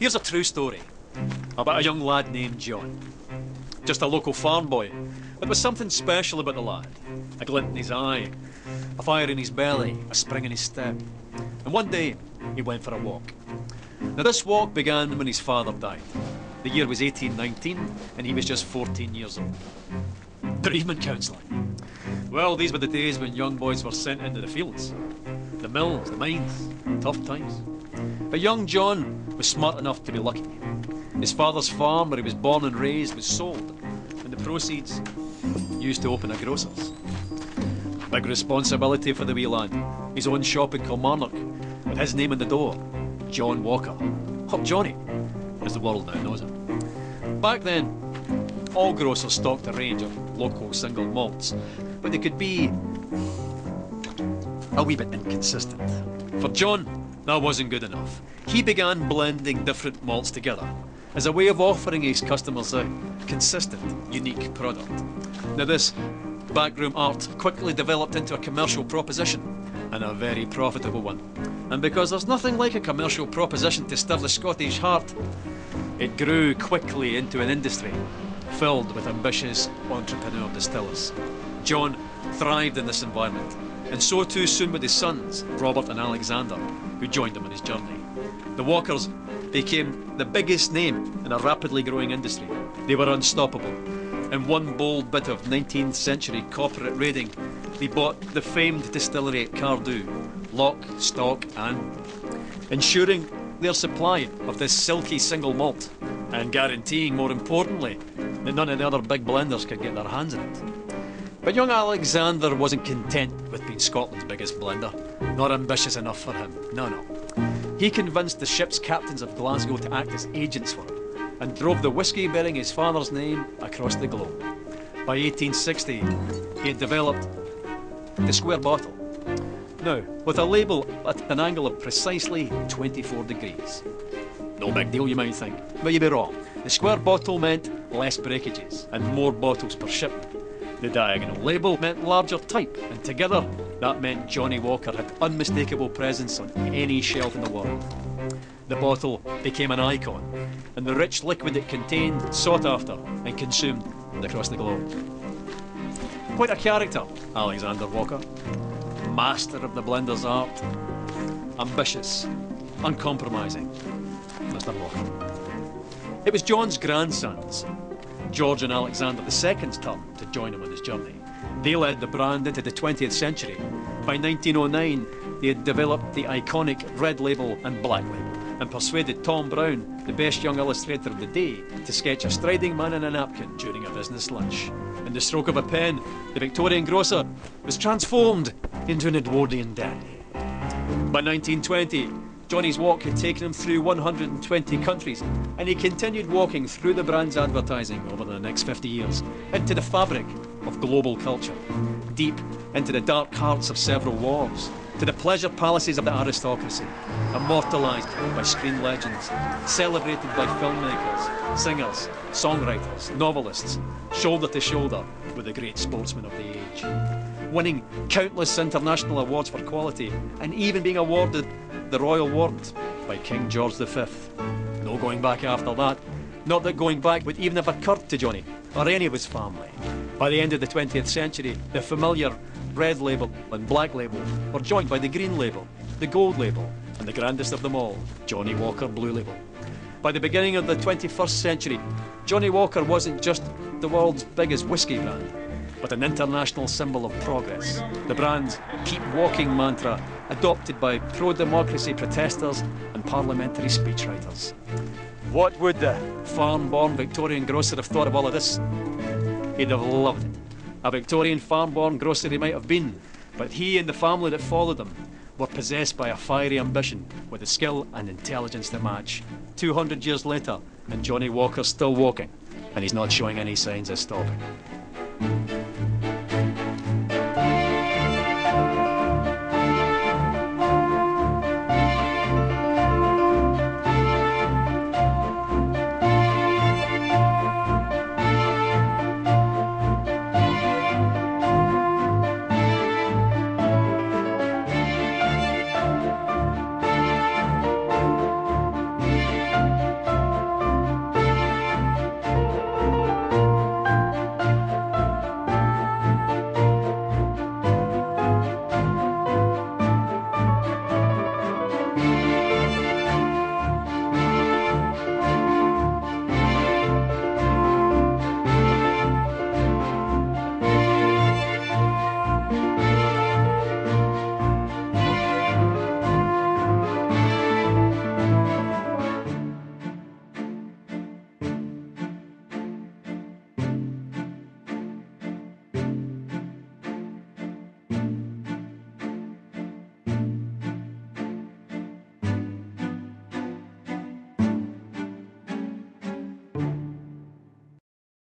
Here's a true story about a young lad named John. Just a local farm boy, but there was something special about the lad. A glint in his eye, a fire in his belly, a spring in his step. And one day, he went for a walk. Now this walk began when his father died. The year was 1819, and he was just 14 years old. Bereavement counselling. Well, these were the days when young boys were sent into the fields. The mills, the mines, tough times. But young John was smart enough to be lucky. His father's farm, where he was born and raised, was sold, and the proceeds used to open a grocer's. Big responsibility for the wee lad. His own shop in Kilmarnock, with his name on the door, John Walker, or Johnnie, as the world now knows him. Back then, all grocers stocked a range of local single malts, but they could be a wee bit inconsistent. For John, that wasn't good enough. He began blending different malts together as a way of offering his customers a consistent, unique product. Now this backroom art quickly developed into a commercial proposition, and a very profitable one. And because there's nothing like a commercial proposition to stir the Scottish heart, it grew quickly into an industry filled with ambitious entrepreneur distillers. John thrived in this environment, and so too soon with his sons, Robert and Alexander, who joined him on his journey. The Walkers became the biggest name in a rapidly growing industry. They were unstoppable. In one bold bit of 19th century corporate raiding, they bought the famed distillery at Cardew, lock, stock and ensuring their supply of this silky single malt, and guaranteeing, more importantly, that none of the other big blenders could get their hands on it. But young Alexander wasn't content with being Scotland's biggest blender. Not ambitious enough for him, no. He convinced the ship's captains of Glasgow to act as agents for him, and drove the whisky bearing his father's name across the globe. By 1860, he had developed the square bottle. Now, with a label at an angle of precisely 24 degrees. No big deal, you might think, but you'd be wrong. The square bottle meant less breakages and more bottles per shipment. The diagonal label meant larger type, and together that meant Johnnie Walker had unmistakable presence on any shelf in the world. The bottle became an icon, and the rich liquid it contained sought after and consumed across the globe. Quite a character, Alexander Walker. Master of the blender's art. Ambitious, uncompromising, Mr. Walker. It was John's grandsons, George and Alexander II's turn to join him on his journey. They led the brand into the 20th century. By 1909, they had developed the iconic red label and black label, and persuaded Tom Brown, the best young illustrator of the day, to sketch a striding man in a napkin during a business lunch. In the stroke of a pen, the Victorian grocer was transformed into an Edwardian dandy. By 1920, Johnnie's walk had taken him through 120 countries, and he continued walking through the brand's advertising over the next 50 years, into the fabric of global culture, deep into the dark hearts of several wars, to the pleasure palaces of the aristocracy, immortalised by screen legends, celebrated by filmmakers, singers, songwriters, novelists, shoulder to shoulder with the great sportsmen of the age, winning countless international awards for quality, and even being awarded the Royal Warrant by King George V. No going back after that. Not that going back would even have occurred to Johnnie or any of his family. By the end of the 20th century, the familiar red label and black label were joined by the green label, the gold label, and the grandest of them all, Johnnie Walker Blue Label. By the beginning of the 21st century, Johnnie Walker wasn't just the world's biggest whisky brand, but an international symbol of progress. The brand's keep walking mantra, adopted by pro-democracy protesters and parliamentary speechwriters. What would the farm-born Victorian grocer have thought of all of this? He'd have loved it. A Victorian farm-born grocer he might have been, but he and the family that followed him were possessed by a fiery ambition with the skill and intelligence to match. 200 years later, and Johnnie Walker's still walking, and he's not showing any signs of stopping.